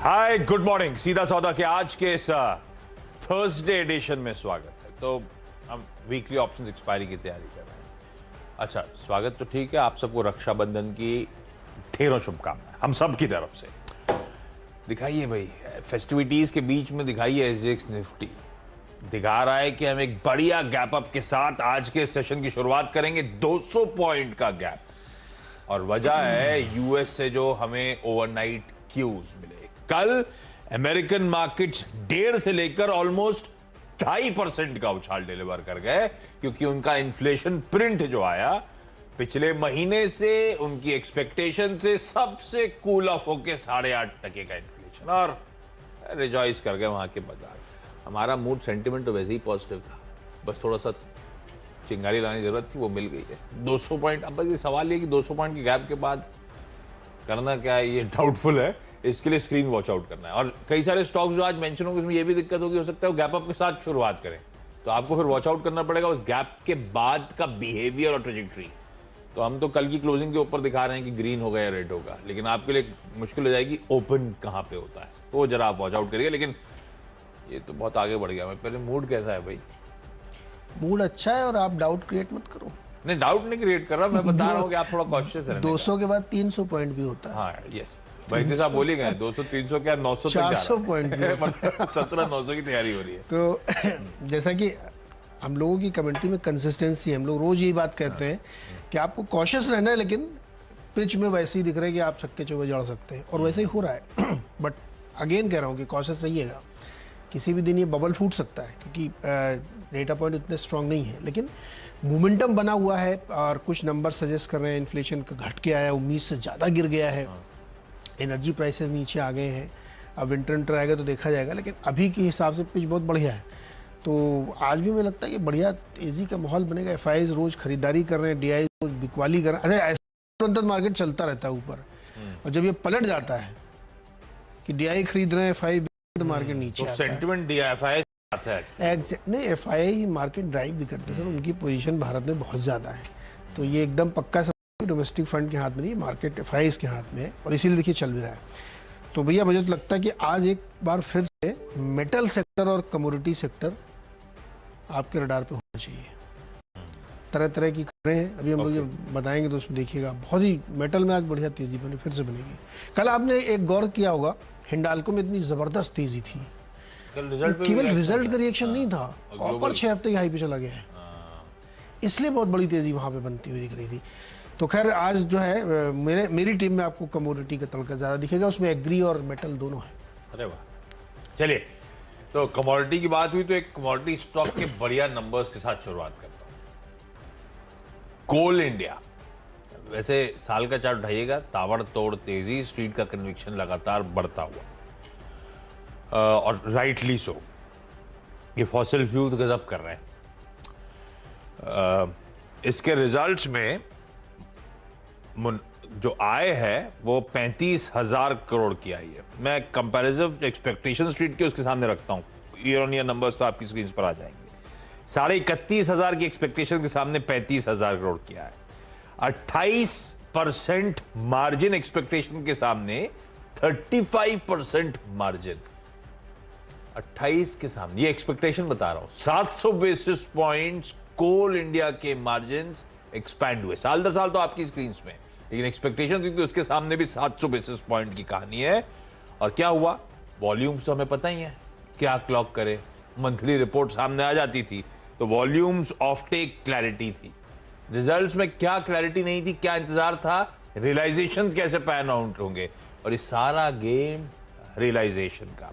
Hi good morning. सीधा सौदा के आज के इस थर्सडे एडिशन में स्वागत है। तो हम वीकली ऑप्शंस एक्सपायरी की तैयारी कर रहे हैं। अच्छा, स्वागत तो ठीक है, आप सबको रक्षाबंधन की ढेरों शुभकामनाएं हम सब की तरफ से। दिखाइए भाई, फेस्टिविटीज के बीच में दिखाइए एसजीएक्स निफ्टी दिखा रहा है कि हम एक बढ़िया गैप अप के साथ आज के सेशन की शुरुआत करेंगे। 200 पॉइंट का गैप, और वजह है यूएस से जो हमें ओवरनाइट क्यूज मिले। कल अमेरिकन मार्केट्स 1.5 से लेकर ऑलमोस्ट 2.5% का उछाल डिलीवर कर गए, क्योंकि उनका इन्फ्लेशन प्रिंट जो आया पिछले महीने से उनकी एक्सपेक्टेशन से सबसे कूल ऑफ होके 8.5% का इन्फ्लेशन, और रिजॉइस कर गए वहां के बाजार। हमारा मूड सेंटिमेंट तो वैसे ही पॉजिटिव था, बस थोड़ा सा चिंगारी लाने की जरूरत थी, वो मिल गई है। 200 पॉइंट। अब ये सवाल ये कि 200 पॉइंट के गैप के बाद करना क्या है, ये डाउटफुल है। इसके लिए स्क्रीन वॉच आउट करना है। और कई सारे स्टॉक्स जो आज मेंशन होंगे उसमें ये भी दिक्कत होगी, हो सकता है वो गैप अप के साथ शुरुआत करें, तो आपको फिर वॉच आउट करना पड़ेगा उस गैप के बाद का बिहेवियर और ट्रेजेक्टरी। तो हम तो कल की क्लोजिंग के ऊपर दिखा रहे हैं कि ग्रीन होगा या रेड होगा, लेकिन आपके लिए मुश्किल हो जाएगी ओपन कहां पे होता है, तो वो जरा आप वॉच आउट करिए। लेकिन ये तो बहुत आगे बढ़ गया। मैं पहले मूड कैसा है भाई? मूड अच्छा है, और आप डाउट क्रिएट मत करो। नहीं, डाउट नहीं क्रिएट कर रहा, मैं बता रहा हूँ कि आप थोड़ा कॉन्शियस है। 200 के बाद 300 पॉइंट भी होता है। हाँ, यस भाई साहब बोली गए 200 300 क्या 900 400 पॉइंट भी 1700 की तैयारी हो रही है। तो जैसा कि हम लोगों की कमेंट्री में कंसिस्टेंसी, हम लोग रोज यही बात कहते हैं कि आपको कॉशियस रहना है, लेकिन पिच में वैसे ही दिख रहा है कि आप छक्के चौके जड़ सकते हैं, और वैसे ही हो रहा है। बट अगेन कह रहा हूँ कि कॉशियस रहिएगा। किसी भी दिन ये बबल फूट सकता है, क्योंकि डेटा पॉइंट इतने स्ट्रांग नहीं है, लेकिन मोमेंटम बना हुआ है, और कुछ नंबर सजेस्ट कर रहे हैं इन्फ्लेशन का घट के आया, उम्मीद से ज़्यादा गिर गया है, एनर्जी प्राइसेस नीचे आ गए हैं। अब विंटर आएगा तो देखा जाएगा, लेकिन अभी के हिसाब से पिच बहुत बढ़िया है। तो आज भी मुझे लगता है कि बढ़िया तेज़ी का माहौल बनेगा। एफआईज रोज़ खरीदारी कर रहे हैं, डीआई रोज बिकवाली कर रहे हैं। ऐसे तुरंत मार्केट चलता रहता है ऊपर, और जब ये पलट जाता है कि डीआई खरीद रहे हैं, एफआई तो मार्केट नीचे आता है। सेंटिमेंट डीआईएफआई नहीं, एफआई ही मार्केट ड्राइव भी करते हैं सर। उनकी पोजीशन भारत में बहुत ज़्यादा है, तो ये एकदम पक्का डोमेस्टिक फंड के हाथ में नहीं, मार्केट एफआईज के हाथ में है, और इसीलिए देखिए चल भी रहा है। तो भैया मुझे तो लगता है कि आज एक बार फिर से मेटल सेक्टर और कमोडिटी सेक्टर आपके रडार पे होना चाहिए। तरह तरह की खबरें हैं, अभी हम लोग ये बताएंगे तो उसमें देखिएगा, बहुत ही मेटल में आज बढ़िया तेजी बनी, फिर से बनेगी। कल आपने एक गौर किया होगा, हिंडाल्को में इतनी जबरदस्त तेजी थी, केवल रिजल्ट का रिएक्शन नहीं था, कॉपर 6 हफ्ते की हाई पे चला गया है, इसलिए बहुत बड़ी तेजी वहां पे बनती हुई दिख रही थी। तो खैर आज जो है मेरी टीम में आपको कमोडिटी का तलका ज्यादा दिखेगा, उसमें एग्री और मेटल दोनों है। अरे वाह, चलिए तो कमोडिटी की बात हुई तो एक कमोडिटी स्टॉक के बढ़िया नंबर्स के साथ शुरुआत करता हूं। कोल इंडिया, वैसे साल का चार्ट उठाइएगा, ताबड़तोड़ तेजी, स्ट्रीट का कन्विक्शन लगातार बढ़ता हुआ, और राइटली सो। ये फॉसिल फ्यूल तो गजब कर रहे हैं। इसके रिजल्ट्स में जो आय है वो 35,000 करोड़ की आई है। मैं कंपैरिजन एक्सपेक्टेशन स्ट्रीट के उसके सामने रखता हूं, ईयर ऑन ईयर नंबर्स तो आपकी स्क्रीन पर आ जाएंगे। 31,500 की एक्सपेक्टेशन के सामने 35,000 करोड़ की आय, 28% मार्जिन एक्सपेक्टेशन के सामने 35% मार्जिन, 28 के सामने, ये एक्सपेक्टेशन बता रहा हूं। 700 बेसिस पॉइंट्स कोल इंडिया के मार्जिन एक्सपैंड हुए साल दर साल, तो आपकी स्क्रीन में, लेकिन एक्सपेक्टेशन थी कि उसके सामने भी 700 बेसिस पॉइंट की कहानी है। और क्या हुआ, वॉल्यूम्स तो हमें पता ही है क्या क्लॉक करे, मंथली रिपोर्ट सामने आ जाती थी, तो वॉल्यूम्स ऑफ टेक क्लैरिटी थी। रिजल्ट्स में क्या क्लैरिटी नहीं थी, क्या इंतजार था, रियलाइजेशन कैसे पैन आउट होंगे, और ये सारा गेम रियलाइजेशन का।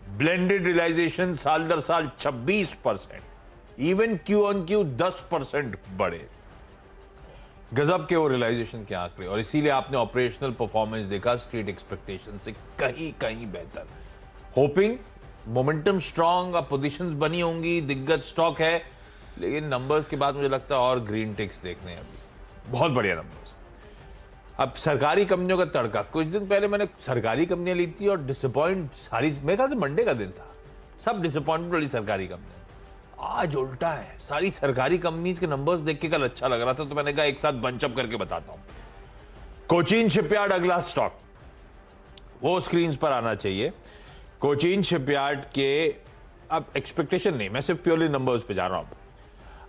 ब्लेंडेड रियलाइजेशन साल दर साल 26%, इवन क्यू ऑन क्यू 10% बढ़े। गजब के वो रियलाइजेशन के आंकड़े, और इसीलिए आपने ऑपरेशनल परफॉर्मेंस देखा स्ट्रीट एक्सपेक्टेशन से कहीं कहीं बेहतर। होपिंग मोमेंटम स्ट्रांग, अब पोजीशंस बनी होंगी, दिग्गज स्टॉक है, लेकिन नंबर्स के बाद मुझे लगता है और ग्रीन टिक्स देखने हैं अभी, बहुत बढ़िया नंबर्स। अब सरकारी कंपनियों का तड़का, कुछ दिन पहले मैंने सरकारी कंपनियां ली थी और डिसअपॉइंट सारी, मेरे ख्याल से मंडे का दिन था, सब डिसअपॉइंटमेंट वाली सरकारी कंपनियां। आज उल्टा है, सारी सरकारी कंपनीज के नंबर्स देख के कल अच्छा लग रहा था, तो मैंने कहा एक साथ बंचअप करके बताता हूं। कोचीन शिपयार्ड अगला स्टॉक, वो स्क्रीन पर आना चाहिए। कोचीन शिपयार्ड के अब एक्सपेक्टेशन नहीं, मैं सिर्फ प्योरली नंबर्स पे जा रहा हूं।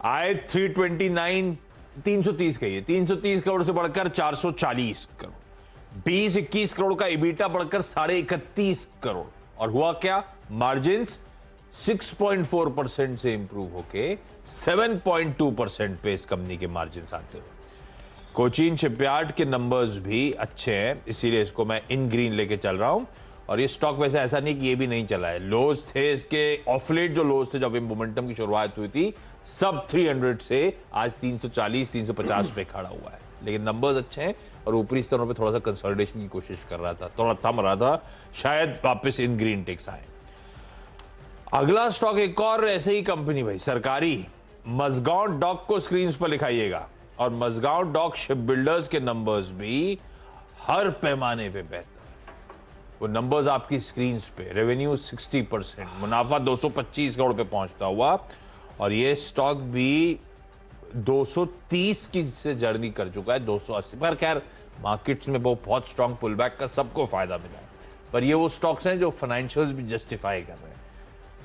आय 330 कही है, 330 करोड़ से बढ़कर 440 करोड़, 20-21 करोड़ का इबीटा बढ़कर 31.5 करोड़, और हुआ क्या, मार्जिन्स 6.4% से इंप्रूव होके 7.2% पे इस कंपनी के मार्जिन्स आते हुए। कोचीन शिपयार्ड के नंबर्स भी अच्छे हैं, इसीलिए इसको मैं इन ग्रीन लेके चल रहा हूं। और ये स्टॉक वैसे ऐसा नहीं कि ये भी नहीं चला है, लोज थे इसके, ऑफलेट जो लोज थे जब मोमेंटम की शुरुआत हुई थी, सब 300 से आज 340-350 पे खड़ा हुआ है। लेकिन नंबर्स अच्छे हैं और ऊपरी स्तरों पे थोड़ा सा कंसोलिडेशन की कोशिश कर रहा था, थोड़ा थम रहा था, शायद वापस इन ग्रीन टेक्स आए। अगला स्टॉक एक और ऐसे ही कंपनी भाई, सरकारी, मजगांव डॉक को स्क्रीन पर लिखाइएगा। और मजगांव डॉक शिप बिल्डर्स के नंबर्स भी हर पैमाने पे बेहतर, वो नंबर्स आपकी स्क्रीन पे, रेवेन्यू 60%, मुनाफा 225 करोड़ पे पहुंचता हुआ, और ये स्टॉक भी 230 की से जर्नी कर चुका है 280 पर। खैर मार्केट्स में बहुत स्ट्रांग पुल बैक का सबको फायदा मिला है, पर ये वो स्टॉक्स हैं जो फाइनेंशियल्स भी जस्टिफाई कर रहे हैं।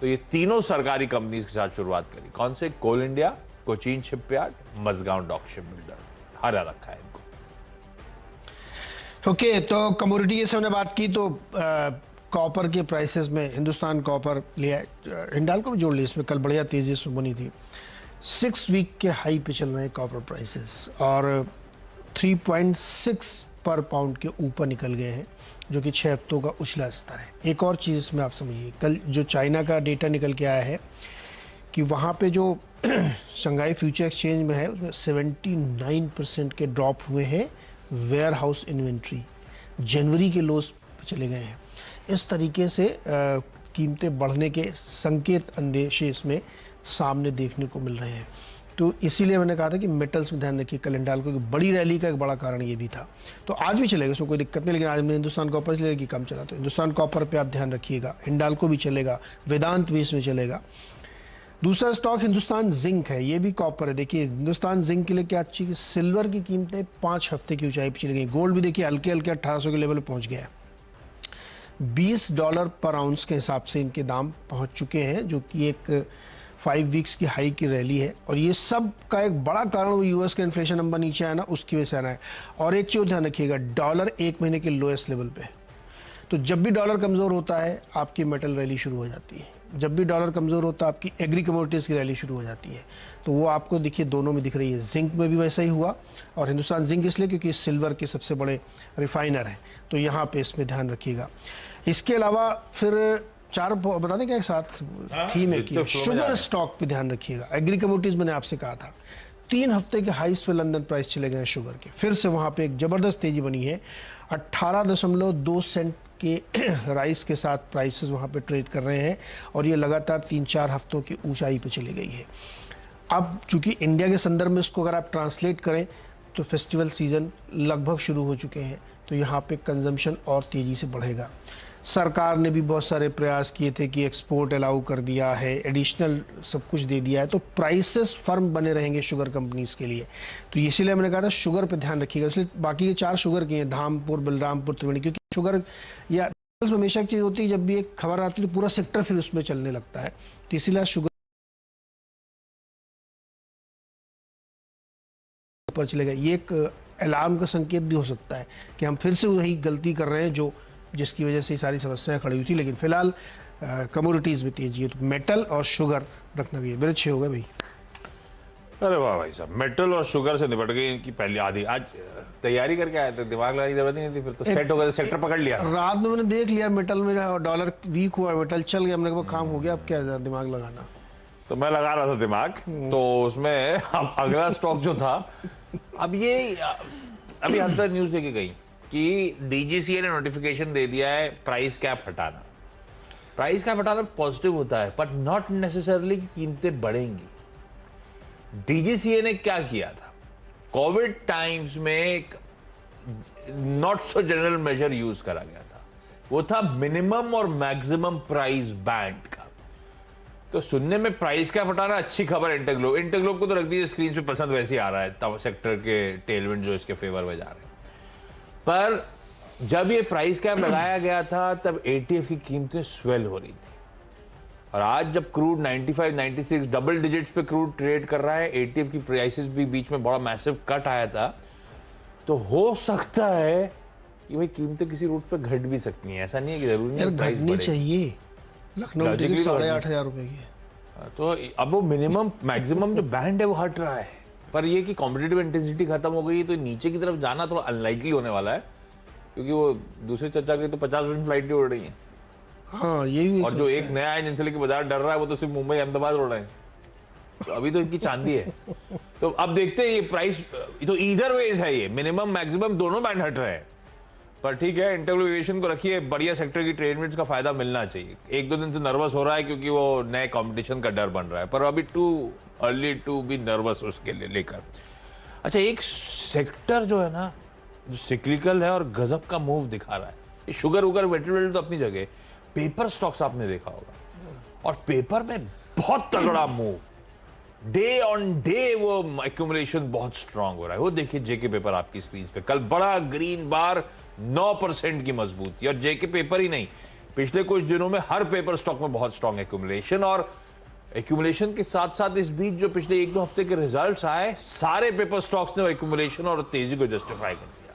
तो ये तीनों सरकारी कंपनीज के साथ शुरुआत करी, कौन से, Coal India, Cochin Shipyard, Mazagon Dock Ship Builders, हरा रखा है इनको। ओके, तो कमोडिटी की हमने बात की, तो कॉपर के प्राइसेस में हिंदुस्तान कॉपर लिया, हिंडाल्को भी जोड़ लिया इसमें, कल बढ़िया तेजी से बनी थी। 6 वीक के हाई पे चल रहे हैं कॉपर प्राइसेस, और 3.6 पर पाउंड के ऊपर निकल गए हैं, जो कि 6 हफ्तों का उछला स्तर है। एक और चीज़ इसमें आप समझिए, कल जो चाइना का डेटा निकल के आया है कि वहाँ पे जो शंघाई फ्यूचर एक्सचेंज में है, उसमें 79% के ड्रॉप हुए हैं वेयर हाउस इन्वेंट्री, जनवरी के लोस पे चले गए हैं। इस तरीके से कीमतें बढ़ने के संकेत अंदेशे इसमें सामने देखने को मिल रहे हैं। तो इसीलिए मैंने कहा था कि मेटल्स में ध्यान रखिए, कल हिंडाल्को की बड़ी रैली का एक बड़ा कारण ये भी था। तो आज भी चलेगा, उसमें कोई दिक्कत नहीं, लेकिन आज हमने हिंदुस्तान कॉपर चलेगा कि कम चला, तो हिंदुस्तान कॉपर पे आप ध्यान रखिएगा, हिंडाल्को भी चलेगा, वेदांत भी इसमें चलेगा। दूसरा स्टॉक हिंदुस्तान जिंक है, ये भी कॉपर है। देखिए हिंदुस्तान जिंक के लिए क्या अच्छी कि सिल्वर की कीमतें 5 हफ्ते की ऊंचाई पर चली गई, गोल्ड भी देखिए हल्के हल्के 1800 के लेवल पर पहुंच गया है, $20 पर आउंस के हिसाब से इनके दाम पहुंच चुके हैं, जो कि एक 5 वीक्स की हाई की रैली है। और ये सब का एक बड़ा कारण वो यूएस का इन्फ्लेशन नंबर नीचे आया ना, उसकी वजह से आना है। और एक चीज़ ध्यान रखिएगा, डॉलर 1 महीने के लोएस्ट लेवल पे है, तो जब भी डॉलर कमज़ोर होता है आपकी मेटल रैली शुरू हो जाती है, जब भी डॉलर कमज़ोर होता है आपकी एग्री कमोडिटीज़ की रैली शुरू हो जाती है। तो वो आपको देखिए दोनों में दिख रही है, जिंक में भी वैसा ही हुआ, और हिंदुस्तान जिंक इसलिए क्योंकि सिल्वर के सबसे बड़े रिफाइनर हैं, तो यहाँ पे इसमें ध्यान रखिएगा। इसके अलावा फिर 4 बता दें क्या साथ थीम है कि शुगर स्टॉक पे ध्यान रखिएगा। एग्री कमोडिटीज़ मैंने आपसे कहा था, 3 हफ्ते के हाईस पे लंदन प्राइस चले गए हैं शुगर के, फिर से वहाँ पे एक ज़बरदस्त तेज़ी बनी है, 18.2 सेंट के राइस के साथ प्राइसेस वहाँ पे ट्रेड कर रहे हैं, और ये लगातार 3-4 हफ्तों की ऊंचाई पे चली गई है। अब चूंकि इंडिया के संदर्भ में इसको अगर आप ट्रांसलेट करें तो फेस्टिवल सीजन लगभग शुरू हो चुके हैं, तो यहाँ पे कंजम्पशन और तेज़ी से बढ़ेगा। सरकार ने भी बहुत सारे प्रयास किए थे कि एक्सपोर्ट अलाउ कर दिया है, एडिशनल सब कुछ दे दिया है, तो प्राइसेस फर्म बने रहेंगे शुगर कंपनीज के लिए। तो इसीलिए मैंने कहा था शुगर पे ध्यान रखिएगा। इसलिए बाकी के 4 शुगर के हैं, धामपुर, बलरामपुर, त्रिवेणी, क्योंकि शुगर या हमेशा एक चीज़ होती है, जब भी एक खबर आती है तो पूरा सेक्टर फिर उसमें चलने लगता है, तो इसीलिए शुगर ऊपर चलेगा। ये एक अलार्म का संकेत भी हो सकता है कि हम फिर से वही गलती कर रहे हैं जो जिसकी वजह से सारी समस्याएं खड़ी हुई थी। लेकिन फिलहाल कमोडिटीज़ में तेजी है, तो मेटल और शुगर रखना भी है। मेरे 6 हो गए भाई। अरे वाह भाई साहब, मेटल और शुगर से निपट गई इनकी पहली आधी। आज तैयारी करके आए थे, दिमाग लगाने की जरूरत नहीं थी, फिर तो सेट हो गया, सेक्टर पकड़ लिया। रात में मैंने देख लिया मेटल में डॉलर वीक हुआ, मेटल चल गया, मैंने कहा काम हो गया, अब क्या दिमाग लगाना। तो मैं लगा रहा था दिमाग, तो उसमें अब अगला स्टॉक जो था, अब ये अभी आज तक न्यूज लेके गई कि डीजीसीए ने नोटिफिकेशन दे दिया है प्राइस कैप हटाना। प्राइस कैप हटाना पॉजिटिव होता है, बट नॉट नेसेसरली कीमतें बढ़ेंगी। डीजीसीए ने क्या किया था, कोविड टाइम्स में एक not so general measure use करा गया था, वो था मिनिमम और मैक्सिमम प्राइस बैंड का। तो सुनने में प्राइस कैप हटाना अच्छी खबर है। इंटरग्लोब को तो रख दीजिए स्क्रीन पे, पसंद वैसे ही आ रहा है, तब सेक्टर के टेलविंड जो इसके फेवर में जा रहे हैं। पर जब ये प्राइस कैप लगाया गया था तब एटीएफ की कीमतें स्वेल हो रही थी, और आज जब क्रूड 95, 96 डबल डिजिट्स पे क्रूड ट्रेड कर रहा है, एटीएफ की प्राइसेस भी बीच में बड़ा मैसिव कट आया था, तो हो सकता है कि भाई कीमतें किसी रूट पे घट भी सकती हैं। ऐसा नहीं है कि जरूरी यार नहीं प्राइस घटनी बढ़े। चाहिए। लखनऊ Logically टिकट तो 8,500 रुपए की है। तो अब वो मिनिमम मैक्सिमम जो बैंड है वो हट रहा है, पर ये कि कॉम्पिटिटिव इंटेंसिटी खत्म हो गई तो नीचे की तरफ जाना थोड़ा अनलाइकली होने वाला है, क्योंकि वो दूसरे चर्चा की तो 50% फ्लाइट उड़ रही है, हाँ ये भी और जो एक नया है जिनसे लेके बाजार डर रहा है वो तो सिर्फ मुंबई अहमदाबाद उड़ रहे हैं। तो अभी तो इनकी चांदी है। तो अब देखते हैं ये प्राइस, तो ईदर वेज है, ये मिनिमम मैक्सिमम दोनों बैंड हट रहे हैं। पर ठीक है, इंटेग्रो एविएशन को रखिए, बढ़िया सेक्टर की ट्रेड मिनट्स का फायदा मिलना चाहिए। एक दो दिन से नर्वस हो रहा है क्योंकि वो नए कंपटीशन का डर बन रहा है, पर अभी too early to be nervous उसके लिए लेकर। अच्छा, एक सेक्टर जो है ना, जो सिक्लिकल है और गजब का मूव दिखा रहा है, ये शुगर उगर वेटेरियल तो अपनी जगह, पेपर स्टॉक्स आपने देखा होगा, और पेपर में बहुत तगड़ा मूव, डे ऑन डे वो एक्यूमुलेशन बहुत स्ट्रांग हो रहा है। वो देखिए जेके पेपर आपकी स्क्रीन पे, कल बड़ा ग्रीन बार 9% की मजबूती, और जेके पेपर ही नहीं, पिछले कुछ दिनों में हर पेपर स्टॉक में बहुत स्ट्रांग एक्यूमुलेशन, और एक्यूमुलेशन के साथ साथ इस बीच जो पिछले एक दो हफ्ते के रिजल्ट्स आए, सारे पेपर स्टॉक्स ने एक्यूमुलेशन और तेजी को जस्टिफाई कर दिया,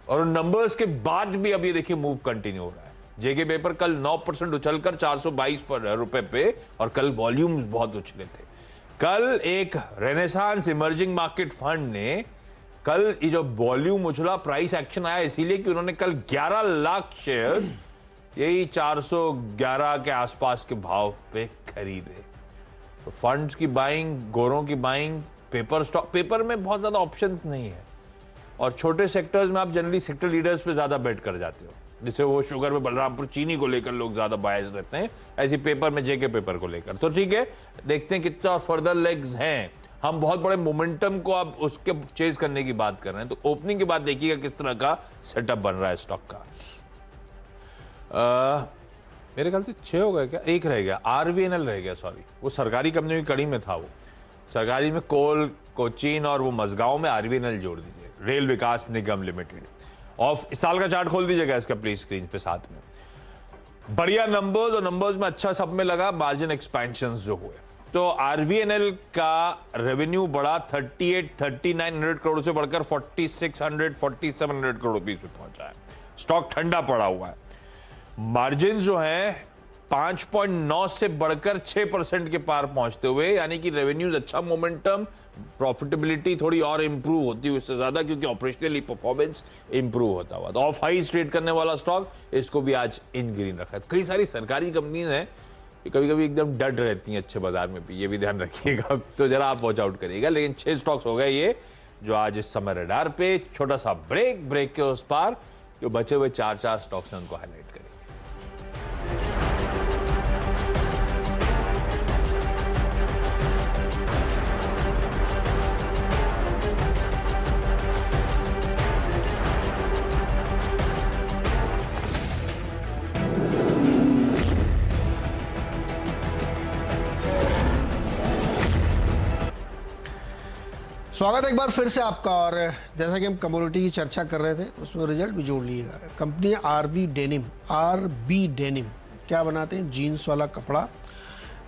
और नंबर्स के बाद भी अब ये देखिए मूव कंटिन्यू हो रहा है। जेके पेपर कल 9% उछलकर 422 रुपए पे, और कल वॉल्यूम्स बहुत उछले थे। कल एक रेनेसांस इमर्जिंग मार्केट फंड ने कल ये जो वॉल्यूम उछला, प्राइस एक्शन आया इसीलिए कि उन्होंने कल 11 लाख शेयर्स यही 411 के आसपास के भाव पे खरीदे। तो फंड्स की बाइंग, गोरों की बाइंग, पेपर स्टॉक, पेपर में बहुत ज्यादा ऑप्शंस नहीं है, और छोटे सेक्टर्स में आप जनरली सेक्टर लीडर्स पे ज्यादा बेट कर जाते हो, जैसे वो शुगर में बलरामपुर चीनी को लेकर लोग ज्यादा बायस रहते हैं, ऐसी पेपर में जेके पेपर को लेकर। तो ठीक है, देखते हैं कितना और फर्दर लेग्स हैं। हम बहुत बड़े मोमेंटम को अब उसके चेज करने की बात कर रहे हैं, तो ओपनिंग के बाद देखिएगा किस तरह का सेटअप बन रहा है स्टॉक का। मेरे ख्याल से 6 हो गए क्या, एक रह गया, आरवीएनएल रह गया, सॉरी, वो सरकारी कंपनी की कड़ी में था, वो सरकारी में कोल, कोचीन और वो मजगांव में आरवीएनएल जोड़ दीजिए, रेल विकास निगम लिमिटेड। और इस साल का चार्ट खोल दीजिएगा इसका प्लीज स्क्रीन पे साथ में। बढ़िया नंबर्स, और नंबर्स में अच्छा सब में लगा मार्जिन एक्सपेंशन जो हुए। तो आरवीएनएल का रेवेन्यू बढ़ा 3900 करोड़ से बढ़कर 4700 करोड़ रुपीस पे पहुंचा है। स्टॉक ठंडा पड़ा हुआ है। मार्जिन जो है 5.9 से बढ़कर 6% के पार पहुंचते हुए, यानी कि रेवेन्यूज अच्छा मोमेंटम, प्रॉफिटेबिलिटी थोड़ी और इंप्रूव होती है उससे ज्यादा, क्योंकि ऑपरेशनली परफॉर्मेंस इंप्रूव होता हुआ। तो ऑफ हाई ट्रेड करने वाला स्टॉक, इसको भी आज इन ग्रीन रखा है। कई सारी सरकारी कंपनीज हैं, कभी कभी एकदम डट रहती हैं अच्छे बाजार में भी, ये भी ध्यान रखिएगा, तो जरा आप वॉच आउट करिएगा। लेकिन 6 स्टॉक्स हो गए ये जो आज इस समय रडार पे। छोटा सा ब्रेक के उस पार जो बचे हुए 4 स्टॉक्स हैं उनको हाईलाइट करेंगे। स्वागत है एक बार फिर से आपका। और जैसा कि हम कमोडिटी की चर्चा कर रहे थे, उसमें रिजल्ट भी जोड़ लिएगा। कंपनी आरबी डेनिम क्या बनाते हैं, जीन्स वाला कपड़ा,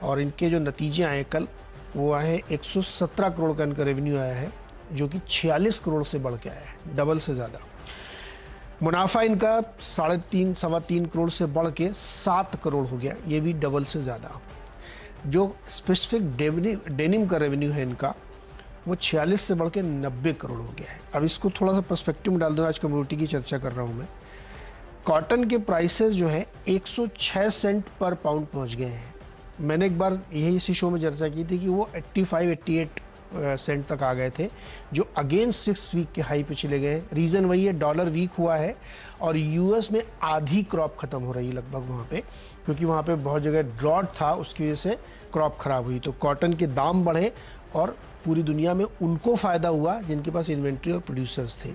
और इनके जो नतीजे आए कल वो आए 117 करोड़ का इनका रेवेन्यू आया है, जो कि 46 करोड़ से बढ़ के आया है, डबल से ज़्यादा। मुनाफा इनका 3.5 सवा 3 करोड़ से बढ़ के 7 करोड़ हो गया, ये भी डबल से ज़्यादा। जो स्पेसिफिक डेनिम का रेवेन्यू है इनका, वो 46 से बढ़ के 90 करोड़ हो गया है। अब इसको थोड़ा सा पर्सपेक्टिव में डाल दो, आज कमोडिटी की चर्चा कर रहा हूँ मैं। कॉटन के प्राइसेस जो है 106 सेंट पर पाउंड पहुँच गए हैं। मैंने एक बार यही इसी शो में चर्चा की थी कि वो 85-88 सेंट तक आ गए थे, जो अगेंस्ट 6 वीक के हाई पे चले गए। रीज़न वही है, डॉलर वीक हुआ है, और यूएस में आधी क्रॉप ख़त्म हो रही है लगभग वहाँ पे, क्योंकि वहाँ पे बहुत जगह ड्रॉट था, उसकी वजह से क्रॉप ख़राब हुई। तो कॉटन के दाम बढ़े, और पूरी दुनिया में उनको फ़ायदा हुआ जिनके पास इन्वेंट्री और प्रोड्यूसर्स थे।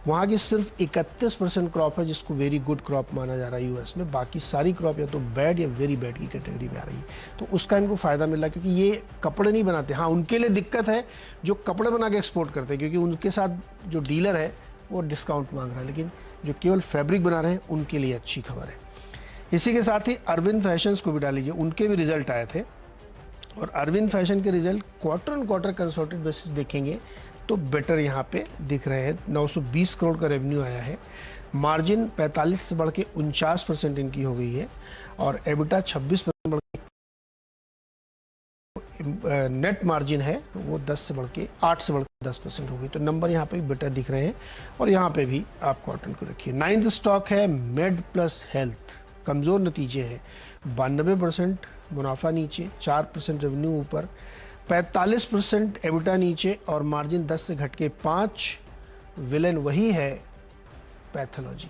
वहाँ की सिर्फ 31% क्रॉप है जिसको वेरी गुड क्रॉप माना जा रहा है यूएस में। बाकी सारी क्रॉप या तो बैड या वेरी बैड की कैटेगरी में आ रही है। तो उसका इनको फ़ायदा मिला, क्योंकि ये कपड़े नहीं बनाते। हाँ, उनके लिए दिक्कत है जो कपड़े बना के एक्सपोर्ट करते हैं, क्योंकि उनके साथ जो डीलर है वो डिस्काउंट मांग रहा है। लेकिन जो केवल फैब्रिक बना रहे हैं उनके लिए अच्छी खबर है। इसी के साथ ही अरविंद फैशंस को भी डाल लीजिए, उनके भी रिजल्ट आए थे और अरविंद फैशन के result quarter on quarter consolidated basis देखेंगे तो बेटर यहाँ पे दिख रहे हैं। 920 करोड़ का रेवेन्यू आया है, मार्जिन 45 से बढ़ के 49% इनकी हो गई है और एबिटा 26% बढ़ के नेट मार्जिन है वो 10 से बढ़ के 8 से बढ़ के 10% हो गई। तो नंबर यहाँ पे भी बेटर दिख रहे हैं और यहाँ पे भी आप कॉटन को रखिए। 9th स्टॉक है मेड प्लस हेल्थ, कमज़ोर नतीजे हैं, 92% मुनाफा नीचे, 4% रेवेन्यू ऊपर, 45% एबिटा नीचे और मार्जिन 10 से घट के 5। विलेन वही है पैथोलॉजी।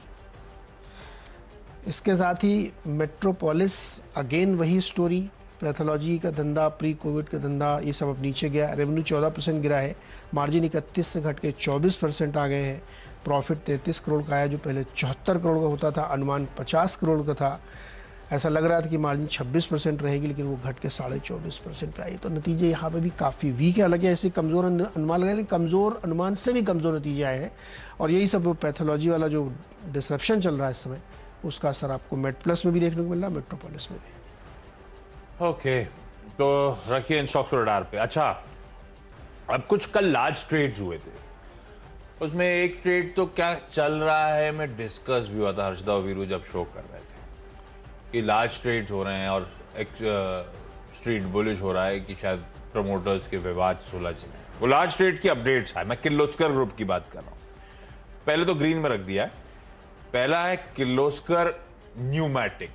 इसके साथ ही मेट्रोपोलिस अगेन वही स्टोरी, पैथोलॉजी का धंधा, प्री कोविड का धंधा, ये सब अब नीचे गया। रेवेन्यू 14% गिरा है, मार्जिन 31 से घट के 24% आ गए हैं, प्रॉफिट 33 करोड़ का आया जो पहले 74 करोड़ का होता था, अनुमान 50 करोड़ का था। ऐसा लग रहा था कि मार्जिन 26% रहेगी लेकिन वो घट के 24.5% पे आई। तो नतीजे यहाँ पे भी काफ़ी वीक है। हालांकि ऐसे कमज़ोर अनुमान लगा, लेकिन कमज़ोर अनुमान से भी कमज़ोर नतीजे आए हैं और यही सब पैथोलॉजी वाला जो डिसरप्शन चल रहा है इस समय, उसका असर आपको मेड प्लस में भी देखने को मिल रहा है, मेट्रोपोलिस में भी। ओके, तो रखिए इन स्टॉक्स को रडार पे। अच्छा, अब कुछ कल लार्ज ट्रेड्स हुए थे, उसमें एक ट्रेड तो क्या चल रहा है मैं डिस्कस भी हुआ था हर्षदा और वीरू जब शो कर रहे थे कि लार्ज ट्रेड्स हो रहे हैं और एक स्ट्रीट बुलिश हो रहा है कि शायद प्रमोटर्स के विवाद सुलझ रहे हैं। वो लार्ज ट्रेड की अपडेट्स है, मैं किर्लोस्कर ग्रुप की बात कर रहा हूं। पहले तो ग्रीन में रख दिया है। पहला है किर्लोस्कर न्यूमैटिक,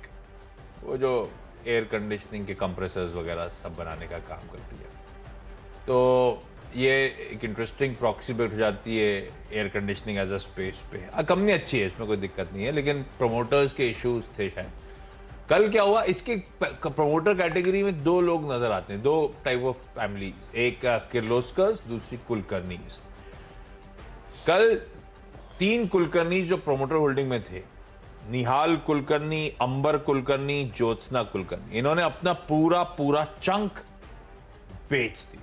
वो जो एयर कंडीशनिंग के कंप्रेसर्स वगैरह सब बनाने का काम करती है। तो ये एक इंटरेस्टिंग प्रॉक्सी बैठ हो जाती है air conditioning as a space पे। कंपनी अच्छी है, इसमें कोई दिक्कत नहीं है, लेकिन प्रमोटर्स के इश्यूज थे शायद। कल क्या हुआ, इसके प्रमोटर कैटेगरी में दो लोग नजर आते हैं, दो टाइप ऑफ फैमिलीज, एक किर्लोस्कर्स, दूसरी कुलकर्नीज। कल 3 कुलकर्नी जो प्रमोटर होल्डिंग में थे, निहाल कुलकर्नी, अंबर कुलकर्नी, ज्योत्सना कुलकर्नी, इन्होंने अपना पूरा चंक बेच दिया।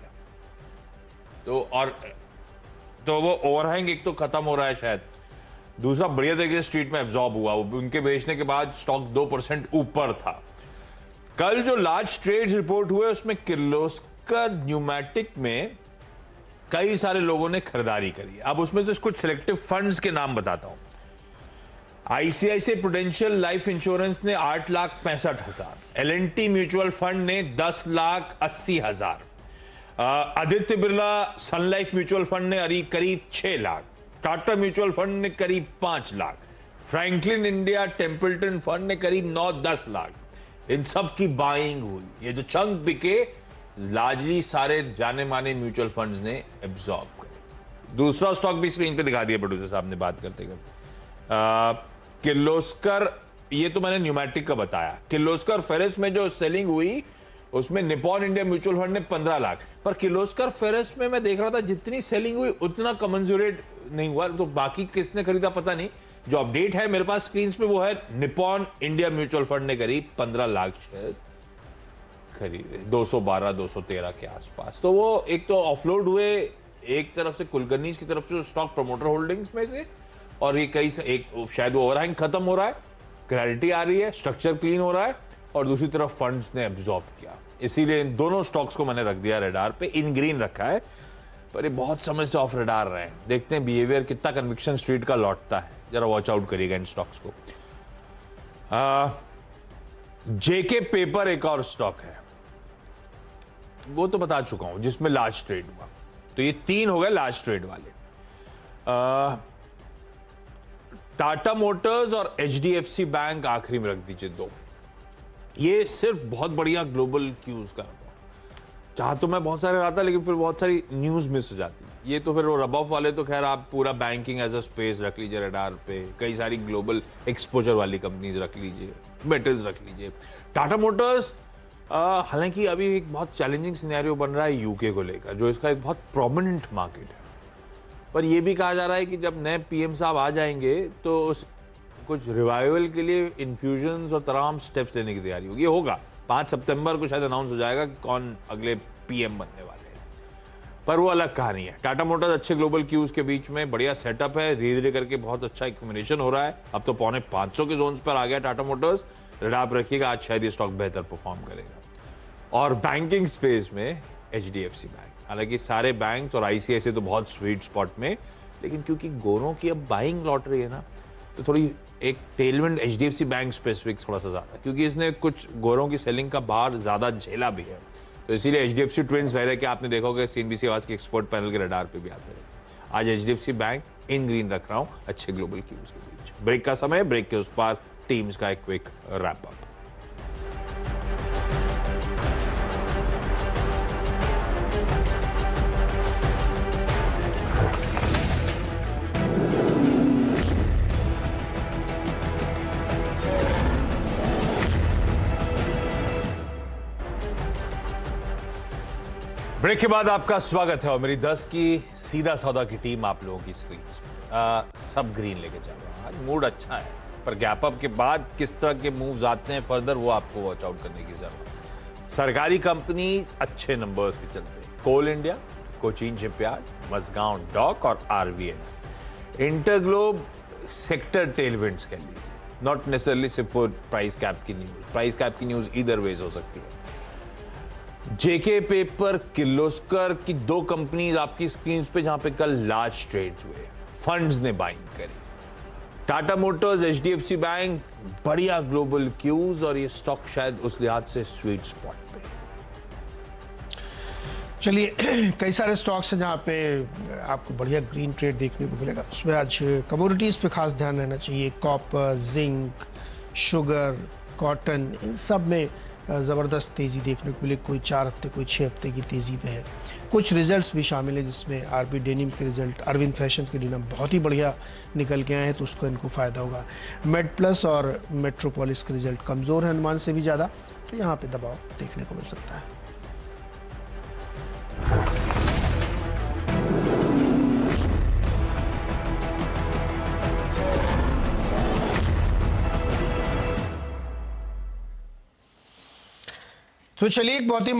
तो वो ओवरहैंग एक तो खत्म हो रहा है शायद, दूसरा बढ़िया तरीके से स्ट्रीट में एब्जॉर्ब हुआ। उनके बेचने के बाद स्टॉक 2% ऊपर था। कल जो लार्ज ट्रेड्स रिपोर्ट हुए उसमें किर्लोस्कर न्यूमैटिक में कई सारे लोगों ने खरीदारी करी। अब उसमें से कुछ सिलेक्टिव फंड्स के नाम बताता हूं। आईसीआईसीआई प्रूडेंशियल लाइफ इंश्योरेंस ने 8,65,000, एल&टी म्यूचुअल फंड ने 10,80,000, आदित्य बिरला सन लाइफ म्यूचुअल फंड ने करीब 6 लाख, टाटा म्यूचुअल फंड ने करीब 5 lakh, Franklin India Templeton fund ने करीब 9-10 लाख। इन सब की बाइंग हुई। ये जो चंक बिके लार्जली सारे जाने माने म्यूचुअल फंड्स ने एब्जॉर्ब करे। दूसरा स्टॉक भी स्क्रीन पे दिखा दिया प्रोड्यूसर साहब ने बात करते करते। किर्लोस्कर, ये तो मैंने न्यूमैटिक का बताया। किर्लोस्कर फेरस में जो सेलिंग हुई उसमें निपॉन इंडिया म्यूचुअल फंड ने 15 लाख, पर किर्लोस्कर फेरस में मैं देख रहा था जितनी सेलिंग हुई उतना कमेंसुरेट नहीं हुआ। तो बाकी किसने खरीदा पता नहीं। जो अपडेट है मेरे पास स्क्रीन पे वो है निपॉन इंडिया म्यूचुअल फंड ने करीब 15 लाख शेयर्स खरीदे, 212-213 के आसपास। तो वो एक तो ऑफलोड हुए एक तरफ से कुलकर्नीज की तरफ से स्टॉक प्रमोटर होल्डिंग्स में से, और ये एक शायद वो ओवरहैंग खत्म हो रहा है, क्लैरिटी आ रही है, स्ट्रक्चर क्लीन हो रहा है, और दूसरी तरफ फंड्स ने एब्जॉर्ब किया। इसीलिए इन दोनों स्टॉक्स को मैंने रख दिया रेडार पे। इन ग्रीन रखा है, पर ये बहुत समय से ऑफ रेडार रहे हैं। देखते हैं बिहेवियर कितना कन्विक्शन स्ट्रीट का लौटता है, जरा वॉच आउट करिएगा इन स्टॉक्स को। जेके पेपर एक और स्टॉक है, वो तो बता चुका हूं, जिसमें लार्ज ट्रेड हुआ। तो ये 3 हो गए लार्ज ट्रेड वाले। टाटा मोटर्स और एचडीएफसी बैंक आखिरी में रख दीजिए 2। ये सिर्फ बहुत बढ़िया ग्लोबल क्यूज का, चाह तो मैं बहुत सारे आता, लेकिन फिर बहुत सारी न्यूज मिस हो जाती। ये तो फिर वो रब ऑफ वाले तो खैर आप पूरा बैंकिंग एज अ स्पेस रख लीजिए रेडार पे, कई सारी ग्लोबल एक्सपोजर वाली कंपनीज रख लीजिए, मेटल्स रख लीजिए। टाटा मोटर्स हालांकि अभी एक बहुत चैलेंजिंग सिनेरियो बन रहा है यूके को लेकर, जो इसका एक बहुत प्रोमिनेंट मार्केट है। पर यह भी कहा जा रहा है कि जब नए पीएम साहब आ जाएंगे तो कुछ रिवाइवल के लिए इन्फ्यूजन्स और तमाम स्टेप्स लेने की तैयारी होगी। होगा 5 सितंबर को शायद अनाउंस हो जाएगा कि कौन अगले पीएम बनने वाले हैं। पर वो अलग कहानी है। टाटा मोटर्स अच्छे ग्लोबल क्यूज के बीच में बढ़िया सेटअप है, धीरे धीरे करके बहुत अच्छा एक्यूमुलेशन हो रहा है। अब तो 450 के जोन्स पर आ गया टाटा मोटर्स। आप रखिएगा, आज शायद ये स्टॉक बेहतर परफॉर्म करेगा। और बैंकिंग स्पेस में HDFC बैंक, हालांकि सारे बैंक और ICICI तो बहुत स्वीट स्पॉट में, लेकिन क्योंकि गोरों की अब बाइंग लॉट रही है ना, तो थोड़ी एक टेलविंड HDFC बैंक स्पेसिफिक थोड़ा सा ज्यादा, क्योंकि इसने कुछ गोरों की सेलिंग का बाहर ज्यादा झेला भी है। तो इसीलिए HDFC ट्विंस रह रहे कि आपने देखा होगा CNBC आवाज के एक्सपर्ट पैनल के रडार पे भी आते रहे। आज HDFC बैंक इन ग्रीन रख रहा हूं अच्छे ग्लोबल क्यूज के बीच। ब्रेक का समय, ब्रेक के उस पार टीम्स का एक क्विक रैप अप। ब्रेक के बाद आपका स्वागत है और मेरी 10 की सीधा सौदा की टीम आप लोगों की स्क्रीन सब ग्रीन लेके चल रहा है। आज मूड अच्छा है, पर गैप अप के बाद किस तरह के मूव्स आते हैं फर्दर, वो आपको वॉच आउट करने की जरूरत है। सरकारी कंपनीज अच्छे नंबर्स के चलते हैं। Coal India, Cochin Shipyard, Mazagon Dock और RVNL। इंटरग्लोब सेक्टर टेलविंड्स कह लीजिए, नॉट नेसेसरली सिर्फ वो प्राइस कैप की न्यूज। प्राइस कैप की न्यूज इधर वेज हो सकती है। JK पेपर, किर्लोस्कर की दो कंपनीज आपकी स्क्रीन पे जहां पे कल लार्ज ट्रेड्स हुए, फंड्स ने बाइंग करी। टाटा मोटर्स, HDFC बैंक, बढ़िया ग्लोबल क्यूज, और ये स्टॉक शायद उस लिहाज से स्वीट स्पॉट पे। चलिए, कई सारे स्टॉक्स हैं जहाँ पे आपको बढ़िया ग्रीन ट्रेड देखने को मिलेगा। उसमें आज कमोडिटीज़ पे खास ध्यान रहना चाहिए। कॉपर, जिंक, शुगर, कॉटन, इन सब में ज़बरदस्त तेज़ी देखने को मिले। कोई 4 हफ्ते, कोई 6 हफ्ते की तेज़ी पे है। कुछ रिजल्ट्स भी शामिल हैं, जिसमें RB डेनिम के रिजल्ट, अरविंद फैशन के डेनिम बहुत ही बढ़िया निकल के आए हैं, तो उसको इनको फ़ायदा होगा। मेड प्लस और मेट्रोपोलिस के रिजल्ट कमज़ोर हैं अनुमान से भी ज़्यादा, तो यहाँ पे दबाव देखने को मिल सकता है। तो चलिए, एक बहुत ही